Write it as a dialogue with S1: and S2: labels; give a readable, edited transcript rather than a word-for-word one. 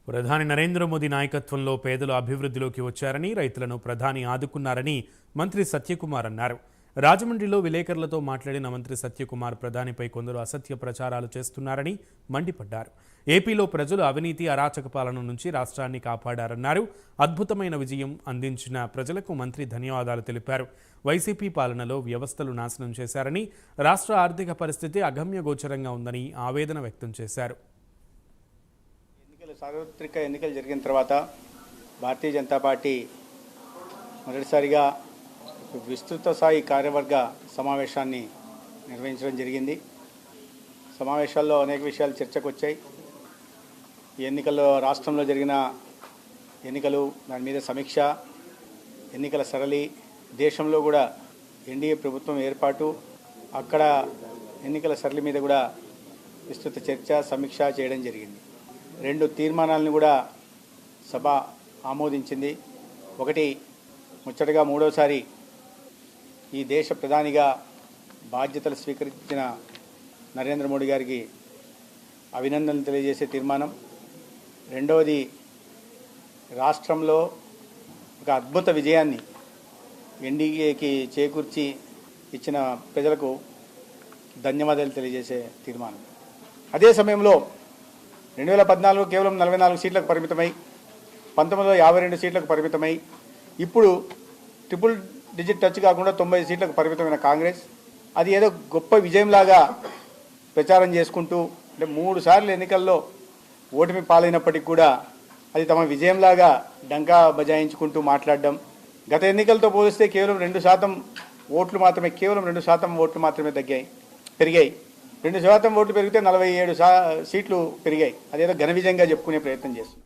S1: ప్రధాని నరేంద్ర మోదీ నాయకత్వంలో పేదలు అభివృద్ధిలోకి వచ్చారని, రైతులను ప్రధాని ఆదుకున్నారని మంత్రి సత్యకుమార్ అన్నారు. రాజమండ్రిలో విలేకరులతో మాట్లాడిన మంత్రి సత్యకుమార్ ప్రధానిపై కొందరు అసత్య ప్రచారాలు చేస్తున్నారని మండిపడ్డారు. ఏపీలో ప్రజలు అవినీతి, అరాచక పాలన నుంచి రాష్ట్రాన్ని కాపాడారన్నారు. అద్భుతమైన విజయం అందించిన ప్రజలకు మంత్రి ధన్యవాదాలు తెలిపారు. వైసీపీ పాలనలో వ్యవస్థలు నాశనం చేశారని, రాష్ట్ర ఆర్థిక పరిస్థితి అగమ్యగోచరంగా ఉందని ఆవేదన వ్యక్తం చేశారు.
S2: సార్వత్రిక ఎన్నికలు జరిగిన తర్వాత భారతీయ జనతా పార్టీ మొదటిసారిగా విస్తృత స్థాయి కార్యవర్గ సమావేశాన్ని నిర్వహించడం జరిగింది. సమావేశాల్లో అనేక విషయాలు చర్చకు వచ్చాయి. ఈ ఎన్నికల్లో రాష్ట్రంలో జరిగిన ఎన్నికలు, దాని మీద సమీక్ష, ఎన్నికల సరళి, దేశంలో కూడా ఎన్డీఏ ప్రభుత్వం ఏర్పాటు, అక్కడ ఎన్నికల సరళి మీద కూడా విస్తృత చర్చ, సమీక్ష చేయడం జరిగింది. 2 తీర్మానాలను కూడా సభ ఆమోదించింది. ఒకటి, ముచ్చటగా మూడోసారి ఈ దేశ ప్రధానిగా బాధ్యతలు స్వీకరించిన నరేంద్ర మోడీ గారికి అభినందనలు తెలియజేసే తీర్మానం. రెండవది, రాష్ట్రంలో ఒక అద్భుత విజయాన్ని ఎన్డీఏకి చేకూర్చి ఇచ్చిన ప్రజలకు ధన్యవాదాలు తెలియజేసే తీర్మానం. అదే సమయంలో 2014 కేవలం 44 సీట్లకు పరిమితమై, 19లో 52 సీట్లకు పరిమితమై, ఇప్పుడు ట్రిపుల్ డిజిట్ టచ్ కాకుండా 90 సీట్లకు పరిమితమైన కాంగ్రెస్ అది ఏదో గొప్ప విజయంలాగా ప్రచారం చేసుకుంటూ, అంటే 3 సార్లు ఎన్నికల్లో ఓటమి పాలైనప్పటికీ కూడా అది తమ విజయంలాగా డంకా బజాయించుకుంటూ మాట్లాడడం. గత ఎన్నికలతో పోలిస్తే కేవలం 2% ఓట్లు మాత్రమే, కేవలం 2% ఓట్లు మాత్రమే పెరిగాయి. 2% ఓట్లు పెరిగితే 47 సీట్లు పెరిగాయి. అదేదో ఘన విజయంగా చెప్పుకునే ప్రయత్నం చేస్తుంది.